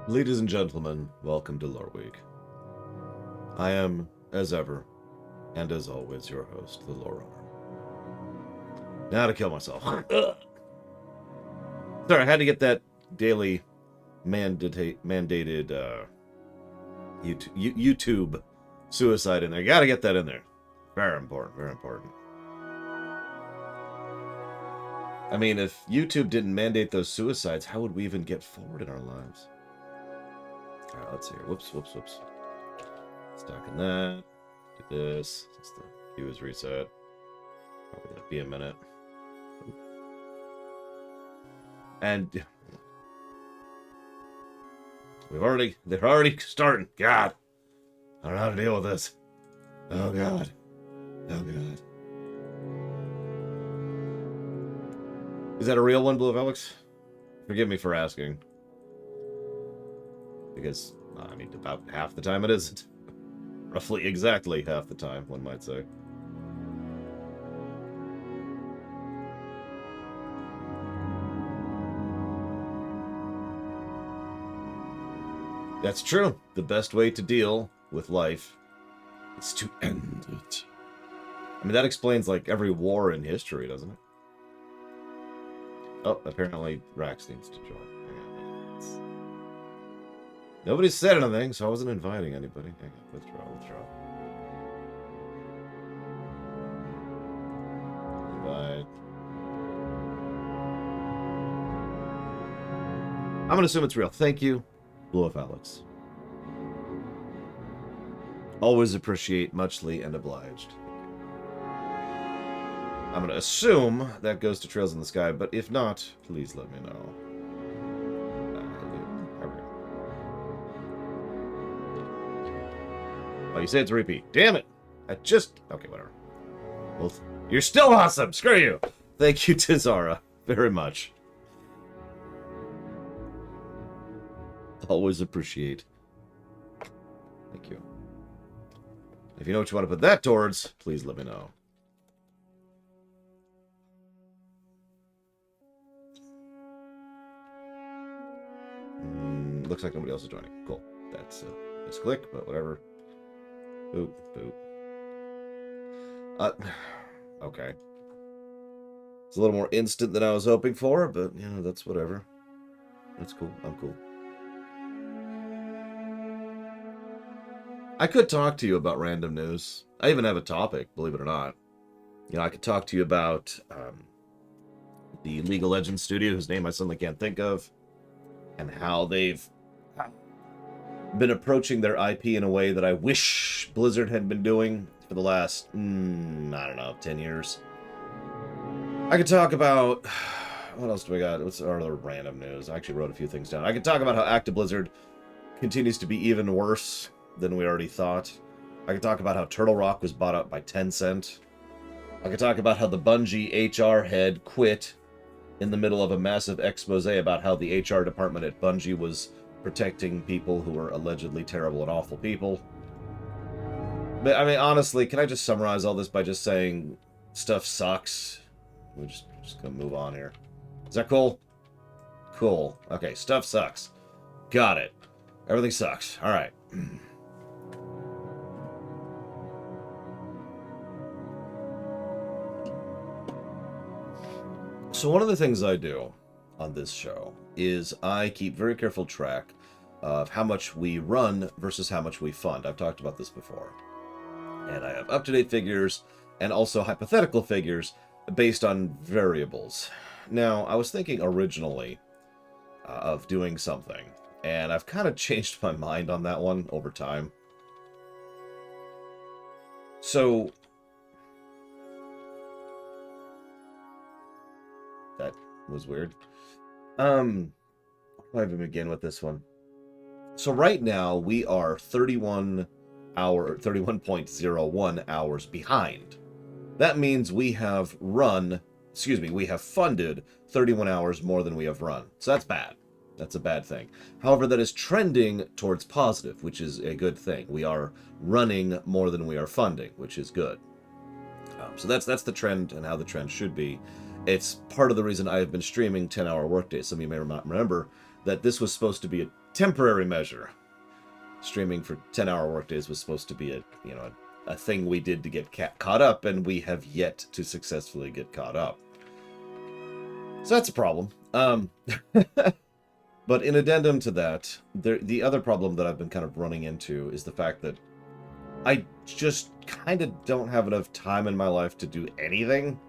Ladies and gentlemen, welcome to Loreweek. I am, as ever, and as always, your host, the Lore Owner. Now to kill myself. Sorry, I had to get that daily mandated YouTube suicide in there. Gotta get that in there. Very important, very important. I mean, if YouTube didn't mandate those suicides, how would we even get forward in our lives? Alright, let's see here. Whoops. Stacking that. Do this. Since the queue is reset. Probably gonna be a minute. And they're already starting. God. I don't know how to deal with this. Oh God. Is that a real one, Blue of Alex? Forgive me for asking. Because, I mean, about half the time it isn't. Roughly exactly half the time, one might say. That's true. The best way to deal with life is to end it. I mean, that explains, like, every war in history, doesn't it? Oh, apparently Rax needs to join. Nobody said anything, so I wasn't inviting anybody. Hang on, withdraw. Invite. I'm gonna assume it's real. Thank you, Blue of Alex. Always appreciate, muchly, and obliged. I'm gonna assume that goes to Trails in the Sky, but if not, please let me know. Oh, you say it's a repeat. Damn it! Okay, whatever. Well, you're still awesome! Screw you! Thank you, Tizara, very much. Always appreciate. Thank you. If you know what you want to put that towards, please let me know. Looks like nobody else is joining. Cool. That's a misclick, but whatever. Boop. Okay. It's a little more instant than I was hoping for, but, you know, that's whatever. That's cool. I'm cool. I could talk to you about random news. I even have a topic, believe it or not. You know, I could talk to you about the League of Legends studio, whose name I suddenly can't think of, and how they've been approaching their IP in a way that I wish Blizzard had been doing for the last, I don't know, 10 years. I could talk about... What else do we got? What's our other random news? I actually wrote a few things down. I could talk about how Active Blizzard continues to be even worse than we already thought. I could talk about how Turtle Rock was bought up by Tencent. I could talk about how the Bungie HR head quit in the middle of a massive expose about how the HR department at Bungie was protecting people who were allegedly terrible and awful people. But, I mean, honestly, can I just summarize all this by just saying stuff sucks? We're just gonna move on here. Is that cool? Cool. Okay, stuff sucks. Got it. Everything sucks. Alright. So one of the things I do on this show is I keep very careful track of how much we run versus how much we fund. I've talked about this before. And I have up-to-date figures and also hypothetical figures based on variables. Now, I was thinking originally of doing something, and I've kind of changed my mind on that one over time. So that was weird. How do I even begin with this one? So right now we are 31.01 hours behind. That means we have funded 31 hours more than we have run. So that's bad. That's a bad thing. However, that is trending towards positive, which is a good thing. We are running more than we are funding, which is good. So that's the trend and how the trend should be. It's part of the reason I have been streaming 10-hour workdays. Some of you may not remember that this was supposed to be a temporary measure. Streaming for 10-hour workdays was supposed to be a thing we did to get caught up, and we have yet to successfully get caught up. So that's a problem. But in addendum to that, the other problem that I've been kind of running into is the fact that I just kind of don't have enough time in my life to do anything.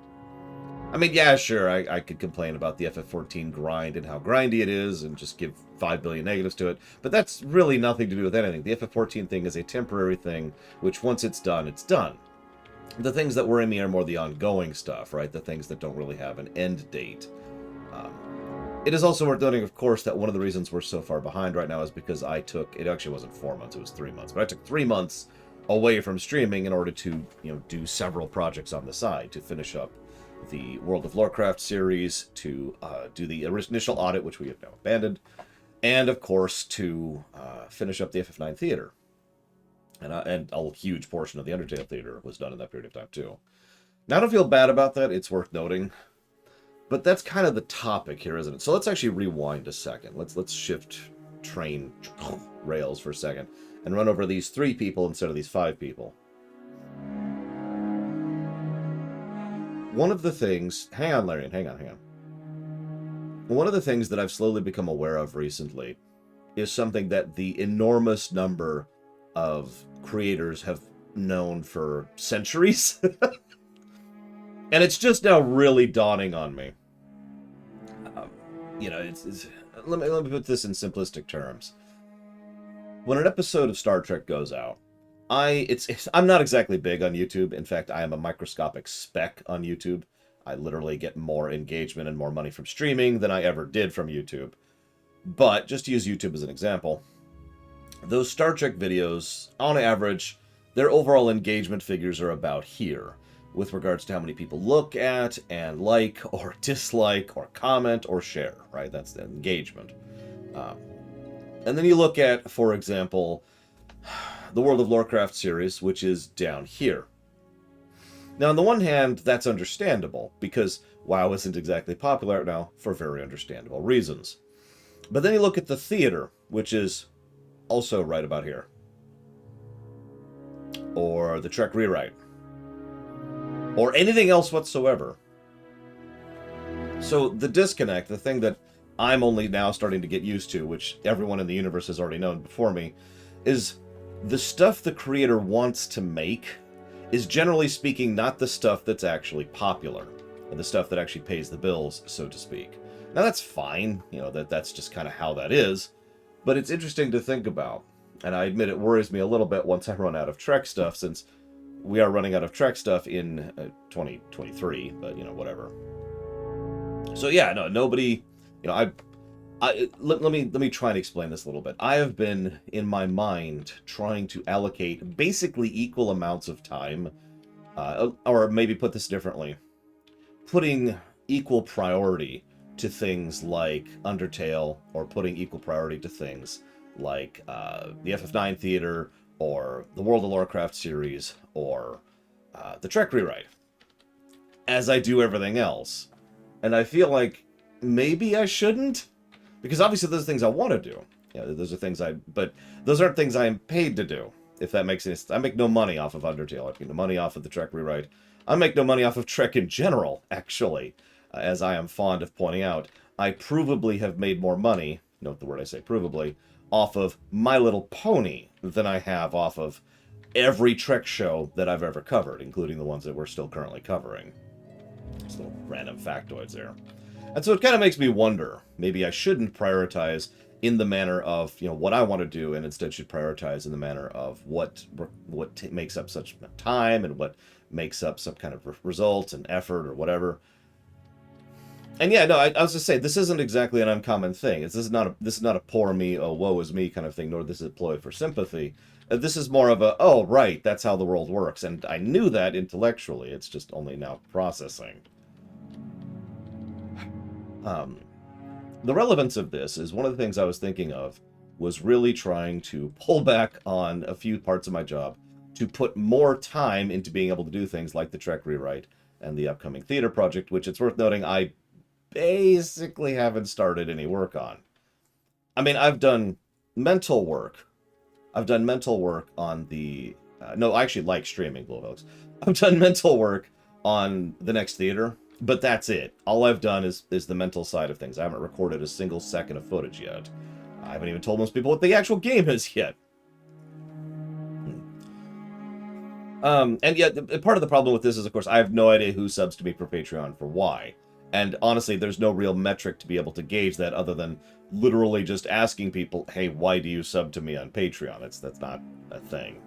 I mean, yeah, sure, I could complain about the FF14 grind and how grindy it is and just give 5 billion negatives to it, but that's really nothing to do with anything. The FF14 thing is a temporary thing, which once it's done, it's done. The things that worry me are more the ongoing stuff, right? The things that don't really have an end date. It is also worth noting, of course, that one of the reasons we're so far behind right now is because it actually wasn't 4 months, it was 3 months, but I took 3 months away from streaming in order to, do several projects on the side to finish up the World of Warcraft series, to do the initial audit, which we have now abandoned, and of course to finish up the FF9 theater. And a huge portion of the Undertale theater was done in that period of time too. Now, I don't feel bad about that, it's worth noting, but that's kind of the topic here, isn't it? So let's actually rewind a second. Let's shift train rails for a second and run over these 3 people instead of these 5 people. One of the things... Hang on, Larian. Hang on. One of the things that I've slowly become aware of recently is something that the enormous number of creators have known for centuries. And it's just now really dawning on me. Let me put this in simplistic terms. When an episode of Star Trek goes out, I'm not exactly big on YouTube. In fact, I am a microscopic speck on YouTube. I literally get more engagement and more money from streaming than I ever did from YouTube. But just to use YouTube as an example, those Star Trek videos, on average, their overall engagement figures are about here, with regards to how many people look at and like or dislike or comment or share, right? That's the engagement. And then you look at, for example, the World of Warcraft series, which is down here. Now, on the one hand, that's understandable, because WoW isn't exactly popular right now for very understandable reasons. But then you look at the theater, which is also right about here. Or the Trek Rewrite. Or anything else whatsoever. So the disconnect, the thing that I'm only now starting to get used to, which everyone in the universe has already known before me, is the stuff the creator wants to make is, generally speaking, not the stuff that's actually popular, and the stuff that actually pays the bills, so to speak. Now, that's fine, that's just kind of how that is, but it's interesting to think about, and I admit it worries me a little bit once I run out of Trek stuff, since we are running out of Trek stuff in 2023, but, whatever. So, yeah, no, nobody, let me try and explain this a little bit. I have been, in my mind, trying to allocate basically equal amounts of time, or maybe put this differently, putting equal priority to things like Undertale, or putting equal priority to things like the FF9 theater, or the World of Warcraft series, or the Trek Rewrite, as I do everything else. And I feel like maybe I shouldn't, because obviously those are things I want to do. Those are things but those aren't things I am paid to do, if that makes sense. I make no money off of Undertale. I make no money off of the Trek Rewrite. I make no money off of Trek in general, actually. As I am fond of pointing out, I provably have made more money, note the word I say provably, off of My Little Pony than I have off of every Trek show that I've ever covered, including the ones that we're still currently covering. Just little random factoids there. And so it kind of makes me wonder, maybe I shouldn't prioritize in the manner of, what I want to do, and instead should prioritize in the manner of what makes up such time, and what makes up some kind of result and effort or whatever. And yeah, no, I was just saying, this isn't exactly an uncommon thing. This is not a poor me, oh, woe is me kind of thing, nor this is a ploy for sympathy. This is more of a, oh, right, that's how the world works. And I knew that intellectually, it's just only now processing. The relevance of this is one of the things I was thinking of was really trying to pull back on a few parts of my job to put more time into being able to do things like the Trek Rewrite and the upcoming theater project, which it's worth noting I basically haven't started any work on. I mean, I've done mental work. I've done mental work on the... no, I actually like streaming, Blue Oaks. I've done mental work on the next theater, but that's it. All I've done is the mental side of things. I haven't recorded a single second of footage yet. I haven't even told most people what the actual game is yet. And yet, part of the problem with this is, of course, I have no idea who subs to me for Patreon for why. And honestly, there's no real metric to be able to gauge that other than literally just asking people, hey, why do you sub to me on Patreon? That's not a thing.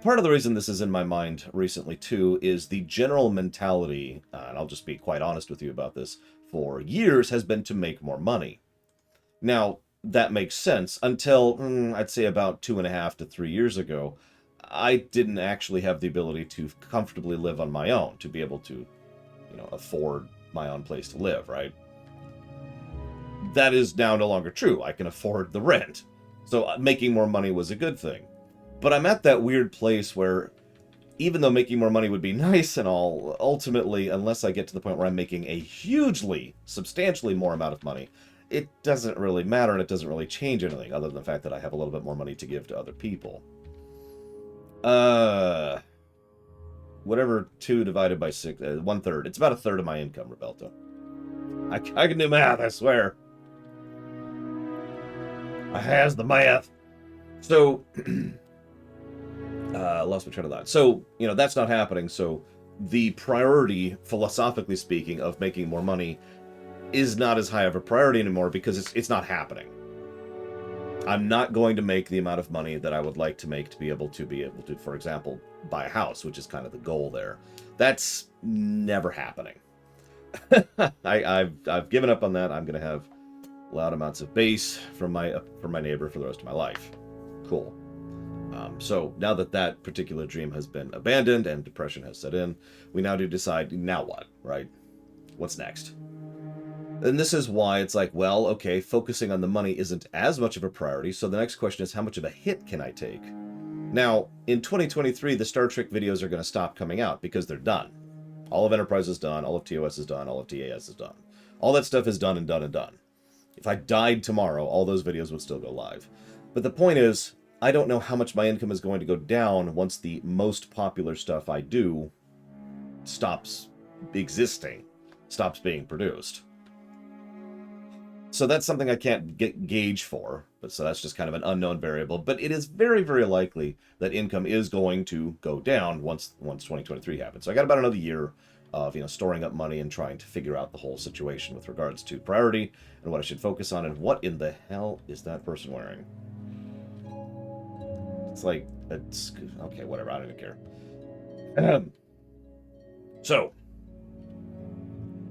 Part of the reason this is in my mind recently, too, is the general mentality, and I'll just be quite honest with you about this, for years has been to make more money. Now, that makes sense until, I'd say about 2.5 to 3 years ago, I didn't actually have the ability to comfortably live on my own, to be able to, afford my own place to live, right? That is now no longer true. I can afford the rent. So making more money was a good thing. But I'm at that weird place where, even though making more money would be nice and all, ultimately, unless I get to the point where I'm making a hugely, substantially more amount of money, it doesn't really matter and it doesn't really change anything other than the fact that I have a little bit more money to give to other people. Whatever 2 divided by 6, 1/3. It's about 1/3 of my income, Rebelto. I can do math, I swear. I has the math. So, lost my train of thought. So, that's not happening. So, the priority, philosophically speaking, of making more money is not as high of a priority anymore because it's not happening. I'm not going to make the amount of money that I would like to make to be able to, for example, buy a house, which is kind of the goal there. That's never happening. I've given up on that. I'm going to have loud amounts of bass from my neighbor for the rest of my life. Cool. So now that particular dream has been abandoned and depression has set in, we now do decide, now what, right? What's next? And this is why it's like, well, okay, focusing on the money isn't as much of a priority, so the next question is, how much of a hit can I take? Now, in 2023, the Star Trek videos are going to stop coming out because they're done. All of Enterprise is done, all of TOS is done, all of TAS is done. All that stuff is done and done and done. If I died tomorrow, all those videos would still go live. But the point is, I don't know how much my income is going to go down once the most popular stuff I do stops existing, stops being produced. So that's something I can't gauge for, but so that's just kind of an unknown variable. But it is very, very likely that income is going to go down once 2023 happens. So I got about another year of storing up money and trying to figure out the whole situation with regards to priority and what I should focus on and what in the hell is that person wearing? It's like okay, whatever. I don't even care. So.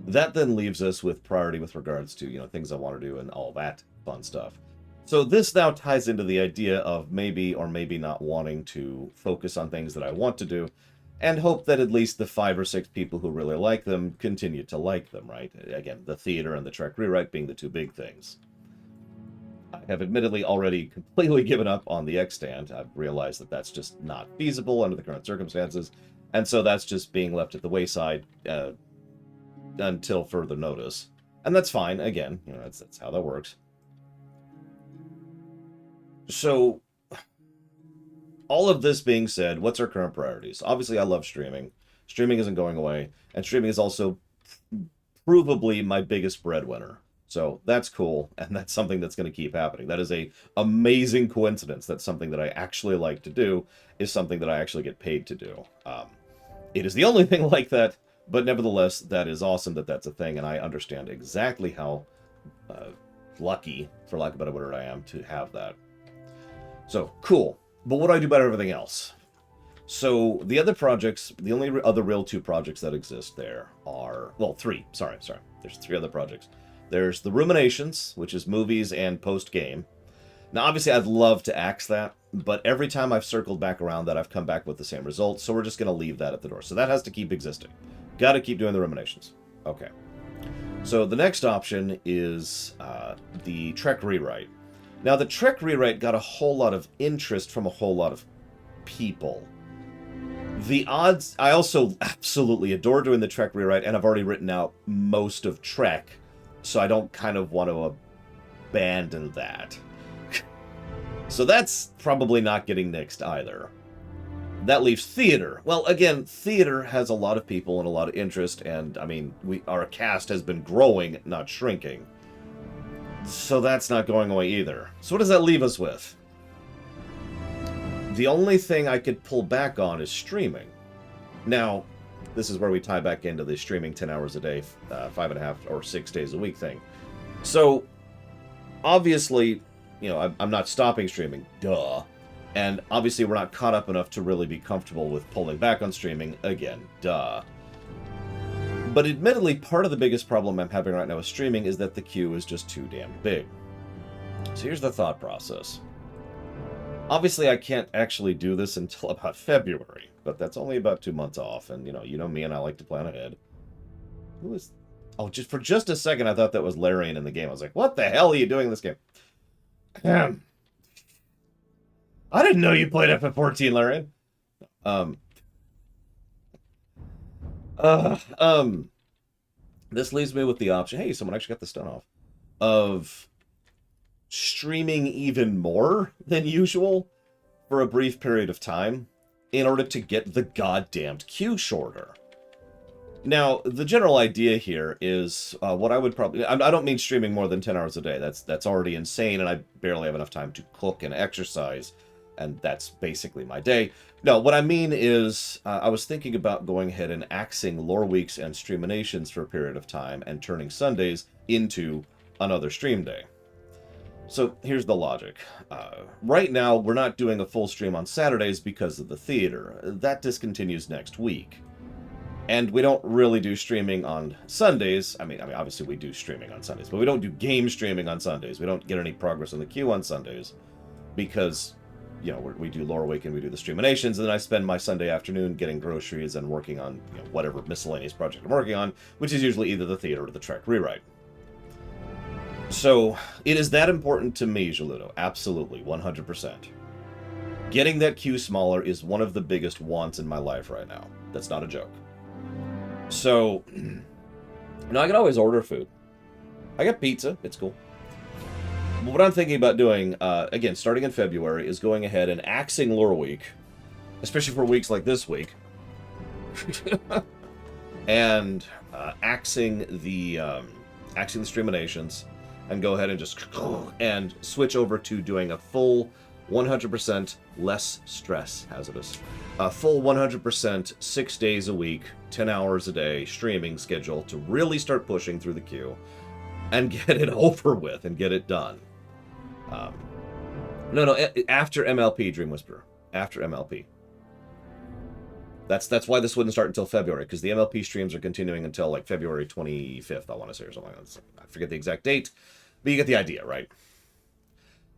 That then leaves us with priority with regards to, things I want to do and all that fun stuff. So this now ties into the idea of maybe or maybe not wanting to focus on things that I want to do and hope that at least the 5 or 6 people who really like them continue to like them, right? Again, the theater and the Trek rewrite being the 2 big things. I have admittedly already completely given up on the X-Stand. I've realized that that's just not feasible under the current circumstances, and so that's just being left at the wayside, until further notice. And that's fine. Again, that's how that works. So, all of this being said, what's our current priorities? Obviously, I love streaming. Streaming isn't going away. And streaming is also provably my biggest breadwinner. So, that's cool. And that's something that's going to keep happening. That is a amazing coincidence that something that I actually like to do is something that I actually get paid to do. It is the only thing like that. But nevertheless, that is awesome that that's a thing, and I understand exactly how lucky, for lack of a better word, I am to have that. So, cool. But what do I do about everything else? So, the other projects, the only other real 2 projects that exist there are... Well, 3. Sorry. There's 3 other projects. There's the Ruminations, which is movies and post-game. Now, obviously, I'd love to axe that, but every time I've circled back around that, I've come back with the same results, so we're just going to leave that at the door. So that has to keep existing. Got to keep doing the Ruminations. Okay. So the next option is the Trek rewrite. Now, the Trek rewrite got a whole lot of interest from a whole lot of people. The odds... I also absolutely adore doing the Trek rewrite, and I've already written out most of Trek, so I don't kind of want to abandon that. So that's probably not getting nixed either. That leaves theater. Well, again, theater has a lot of people and a lot of interest, and, I mean, our cast has been growing, not shrinking. So that's not going away either. So what does that leave us with? The only thing I could pull back on is streaming. Now, this is where we tie back into the streaming 10 hours a day, 5.5 or 6 days a week thing. So, obviously, you know, I'm not stopping streaming, duh. And obviously we're not caught up enough to really be comfortable with pulling back on streaming, again, duh. But admittedly, part of the biggest problem I'm having right now with streaming is that the queue is just too damn big. So here's the thought process. Obviously, I can't actually do this until about February, but that's only about 2 months off, and you know me and I like to plan ahead. Who is... Oh, just for just a second, I thought that was Larian in the game. I was like, what the hell are you doing in this game? I didn't know you played FF14, Larian. This leaves me with the option, hey, someone actually got the stun off, of streaming even more than usual for a brief period of time in order to get the goddamned queue shorter. Now, the general idea here is what I would probably... I don't mean streaming more than 10 hours a day. That's already insane, and I barely have enough time to cook and exercise, and that's basically my day. No, what I mean is I was thinking about going ahead and axing Loreweeks and Streaminations for a period of time and turning Sundays into another stream day. So here's the logic. Right now, we're not doing a full stream on Saturdays because of the theater. That discontinues next week. And we don't really do streaming on Sundays. I mean, obviously we do streaming on Sundays, but we don't do game streaming on Sundays. We don't get any progress on the queue on Sundays because, you know, we do Loreweek and we do the Streaminations, and then I spend my Sunday afternoon getting groceries and working on, you know, whatever miscellaneous project I'm working on, which is usually either the theater or the Trek rewrite. So, it is that important to me, Geludo. Absolutely, 100%. Getting that queue smaller is one of the biggest wants in my life right now. That's not a joke. So, you know, I can always order food. I got pizza. It's cool. But what I'm thinking about doing, again, starting in February, is going ahead and axing Loreweek, especially for weeks like this week, and axing the Streaminations, and go ahead and just and switch over to doing a full 100% less stress hazardous, a full 100% 6 days a week, 10 hours a day streaming schedule to really start pushing through the queue and get it over with and get it done. No, after MLP, Dream Whisperer. After MLP. That's why this wouldn't start until February, because the MLP streams are continuing until, like, February 25th, I want to say, or something like that. I forget the exact date, but you get the idea, right?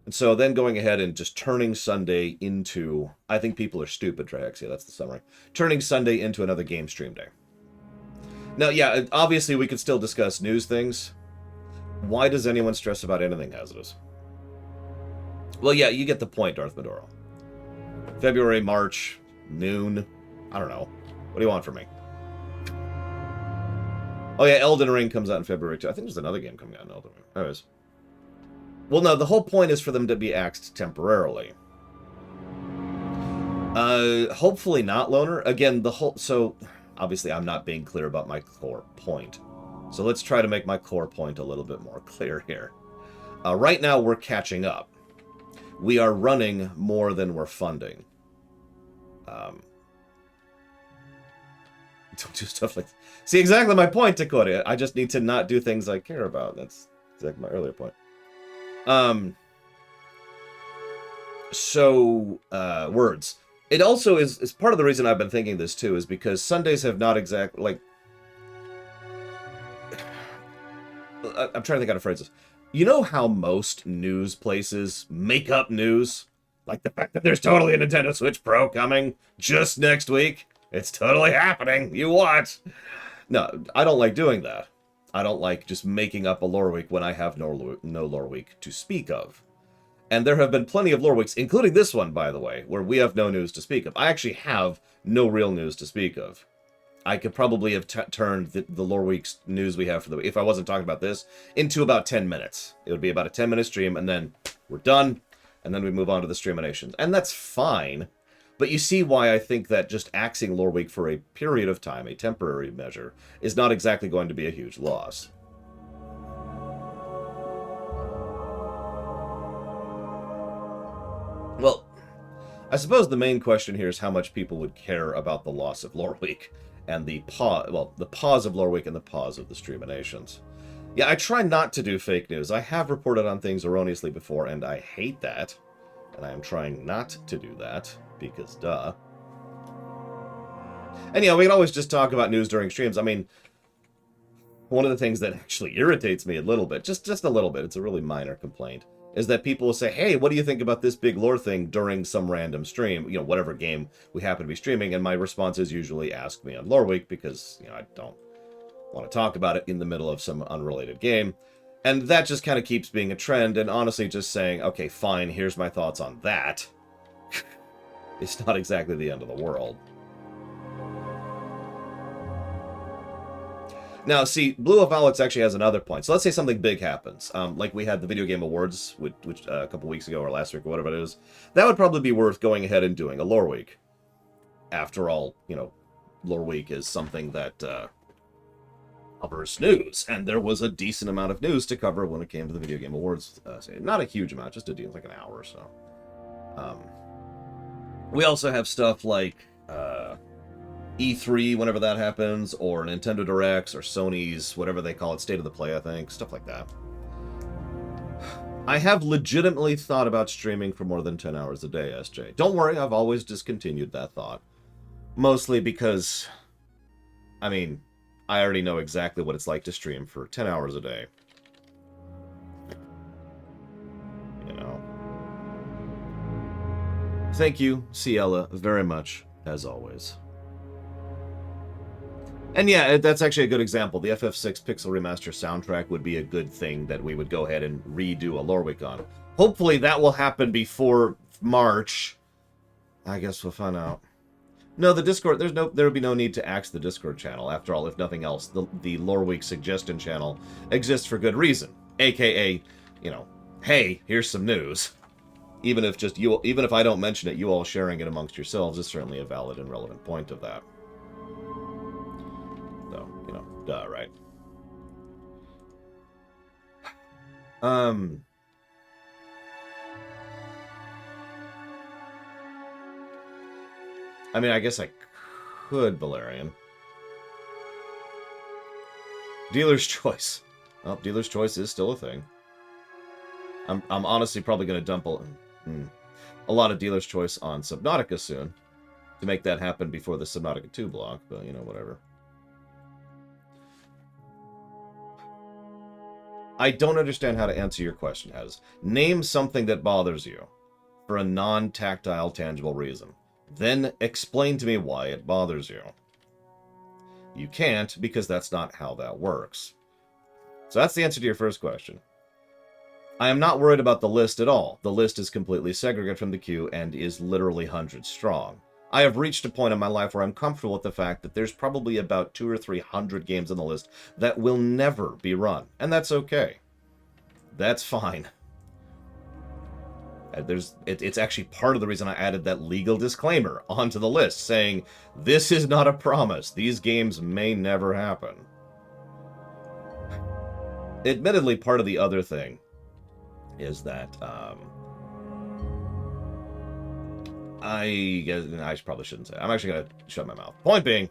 And so then going ahead and just turning Sunday into... I think people are stupid, Triaxia, that's the summary. Turning Sunday into another game stream day. Now, yeah, obviously we could still discuss news things. Why does anyone stress about anything hazardous? Well, yeah, you get the point, Darth Medoro. February, March, noon. I don't know. What do you want from me? Oh, yeah, Elden Ring comes out in February, too. I think there's another game coming out in Elden Ring. Anyways. Well, no, the whole point is for them to be axed temporarily. Hopefully not, Loner. Again, so, obviously, I'm not being clear about my core point. So let's try to make my core point a little bit more clear here. Right now, we're catching up. We are running more than we're funding. Don't do stuff like... See, exactly my point, Takori. I just need to not do things I care about. That's exactly my earlier point. Words. It also is part of the reason I've been thinking this, too, is because Sundays have not exactly... Like... I'm trying to think how to phrase this. You know how most news places make up news? Like the fact that there's totally a Nintendo Switch Pro coming just next week? It's totally happening. You watch. No, I don't like doing that. I don't like just making up a Loreweek when I have no Loreweek to speak of. And there have been plenty of lore weeks, including this one, by the way, where we have no news to speak of. I actually have no real news to speak of. I could probably have turned the lore week's news we have for the week, if I wasn't talking about this, into about 10 minutes. It would be about a 10-minute stream, and then we're done, and then we move on to the streaminations. And that's fine, but you see why I think that just axing lore week for a period of time, a temporary measure, is not exactly going to be a huge loss. Well, I suppose the main question here is how much people would care about the loss of Loreweek and the pause of Loreweek and the pause of the streaminations. Yeah, I try not to do fake news. I have reported on things erroneously before, and I hate that. And I am trying not to do that, because duh. And yeah, we can always just talk about news during streams. I mean, one of the things that actually irritates me a little bit, just a little bit, it's a really minor complaint, is that people will say, hey, what do you think about this big lore thing during some random stream, you know, whatever game we happen to be streaming, and my response is usually ask me on Loreweek, because, you know, I don't want to talk about it in the middle of some unrelated game. And that just kind of keeps being a trend, and honestly just saying, okay, fine, here's my thoughts on that. It's not exactly the end of the world. Now, see, Blue Wolf Alex actually has another point. So let's say something big happens. Like we had the Video Game Awards, which a couple weeks ago or last week or whatever it is. That would probably be worth going ahead and doing a lore week. After all, you know, lore week is something that covers news. And there was a decent amount of news to cover when it came to the Video Game Awards. Not a huge amount, just like an hour or so. We also have stuff like E3, whenever that happens, or Nintendo Directs, or Sony's, whatever they call it, State of the Play, I think, stuff like that. I have legitimately thought about streaming for more than 10 hours a day, SJ. Don't worry, I've always discontinued that thought. Mostly because, I mean, I already know exactly what it's like to stream for 10 hours a day. You know. Thank you, Ciela, very much, as always. And yeah, that's actually a good example. The FF6 Pixel Remaster soundtrack would be a good thing that we would go ahead and redo a lore week on. Hopefully that will happen before March. I guess we'll find out. No, the Discord, there would be no need to axe the Discord channel. After all, if nothing else, the lore week suggestion channel exists for good reason. AKA, you know, hey, here's some news. Even if I don't mention it, you all sharing it amongst yourselves is certainly a valid and relevant point of that. So, you know, duh, right? I mean, I guess I could, Valerian. Dealer's choice. Well, dealer's choice is still a thing. I'm honestly probably going to dump a lot of dealer's choice on Subnautica soon to make that happen before the Subnautica 2 block, but, you know, whatever. I don't understand how to answer your question, as name something that bothers you for a non-tactile, tangible reason. Then explain to me why it bothers you. You can't, because that's not how that works. So that's the answer to your first question. I am not worried about the list at all. The list is completely segregated from the queue and is literally hundreds strong. I have reached a point in my life where I'm comfortable with the fact that there's probably about 200 or 300 games on the list that will never be run, and that's okay. That's fine. It's actually part of the reason I added that legal disclaimer onto the list, saying, this is not a promise. These games may never happen. Admittedly, part of the other thing is that, I probably shouldn't say. I'm actually going to shut my mouth. Point being,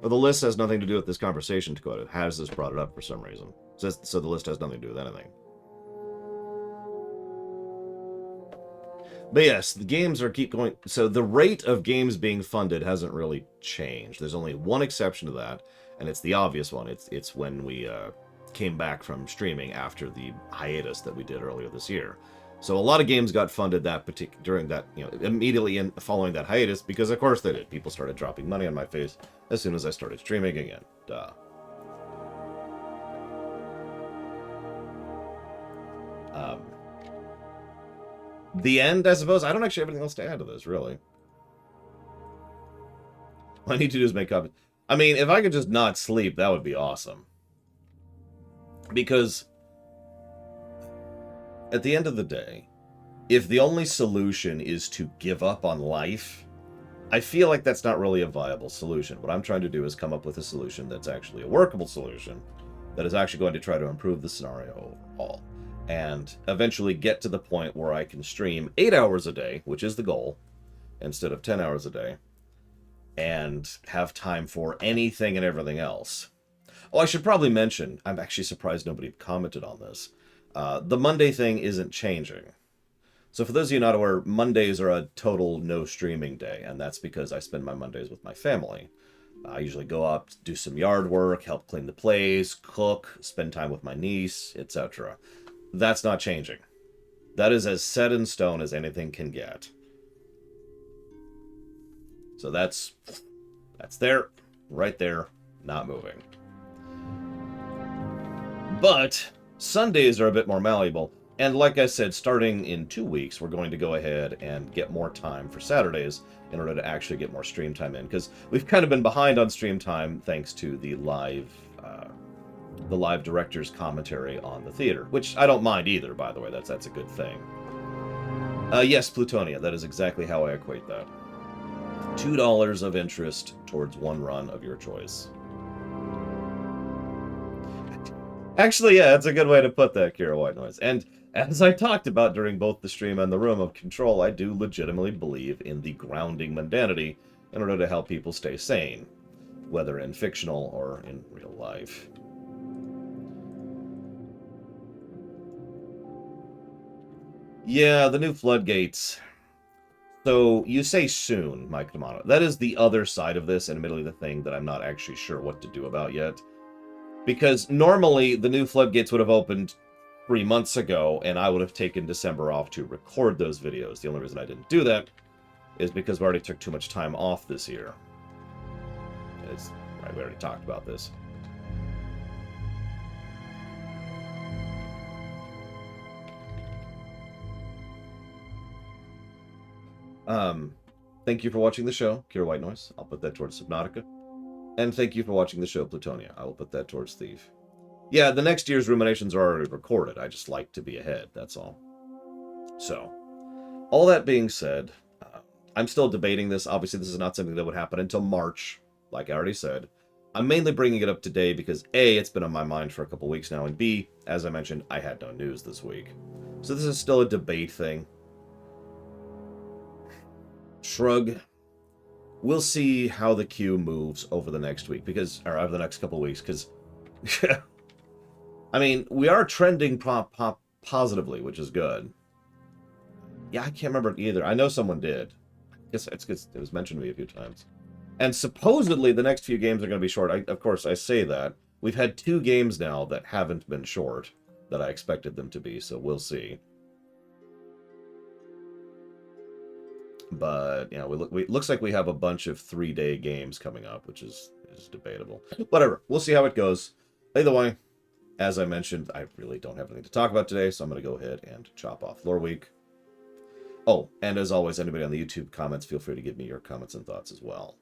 well, the list has nothing to do with this conversation, Dakota. Has this brought it up for some reason? So the list has nothing to do with anything. But yes, the games keep going. So the rate of games being funded hasn't really changed. There's only one exception to that, and it's the obvious one. It's when we came back from streaming after the hiatus that we did earlier this year. So a lot of games got funded during that, immediately in following that hiatus, because of course they did. People started dropping money on my face as soon as I started streaming again. Duh. The end, I suppose. I don't actually have anything else to add to this, really. All I need to do is make up. I mean, if I could just not sleep, that would be awesome. Because at the end of the day, if the only solution is to give up on life, I feel like that's not really a viable solution. What I'm trying to do is come up with a solution that's actually a workable solution, that is actually going to try to improve the scenario overall, and eventually get to the point where I can stream 8 hours a day, which is the goal, instead of 10 hours a day, and have time for anything and everything else. Oh, I should probably mention, I'm actually surprised nobody commented on this. The Monday thing isn't changing. So for those of you not aware, Mondays are a total no streaming day, and that's because I spend my Mondays with my family. I usually go up, do some yard work, help clean the place, cook, spend time with my niece, etc. That's not changing. That is as set in stone as anything can get. So that's there, right there, not moving. But Sundays are a bit more malleable. And like I said, starting in 2 weeks, we're going to go ahead and get more time for Saturdays in order to actually get more stream time in. Because we've kind of been behind on stream time thanks to the live director's commentary on the theater. Which I don't mind either, by the way. That's a good thing. Yes, Plutonia. That is exactly how I equate that. $2 of interest towards one run of your choice. Actually, yeah, that's a good way to put that, Kira White Noise. And as I talked about during both the stream and the Room of Control, I do legitimately believe in the grounding mundanity in order to help people stay sane, whether in fictional or in real life. Yeah, the new floodgates. So, you say soon, Mike D'Amato. That is the other side of this, and admittedly the thing that I'm not actually sure what to do about yet. Because normally, the new floodgates would have opened 3 months ago, and I would have taken December off to record those videos. The only reason I didn't do that is because we already took too much time off this year. Right, we already talked about this. Thank you for watching the show, Kira White Noise. I'll put that towards Subnautica. And thank you for watching the show, Plutonia. I will put that towards Thief. Yeah, the next year's Ruminations are already recorded. I just like to be ahead, that's all. So, all that being said, I'm still debating this. Obviously, this is not something that would happen until March, like I already said. I'm mainly bringing it up today because A, it's been on my mind for a couple weeks now, and B, as I mentioned, I had no news this week. So this is still a debate thing. Shrug. We'll see how the queue moves over the next week, or over the next couple weeks, because I mean, we are trending positively, which is good. Yeah, I can't remember either. I know someone did. I guess it's because it was mentioned to me a few times. And supposedly the next few games are going to be short. Of course, I say that. We've had 2 games now that haven't been short that I expected them to be, so we'll see. But, you know, it looks like we have a bunch of 3-day games coming up, which is debatable. Whatever. We'll see how it goes. Either way, as I mentioned, I really don't have anything to talk about today, so I'm going to go ahead and chop off Loreweek. Oh, and as always, anybody on the YouTube comments, feel free to give me your comments and thoughts as well.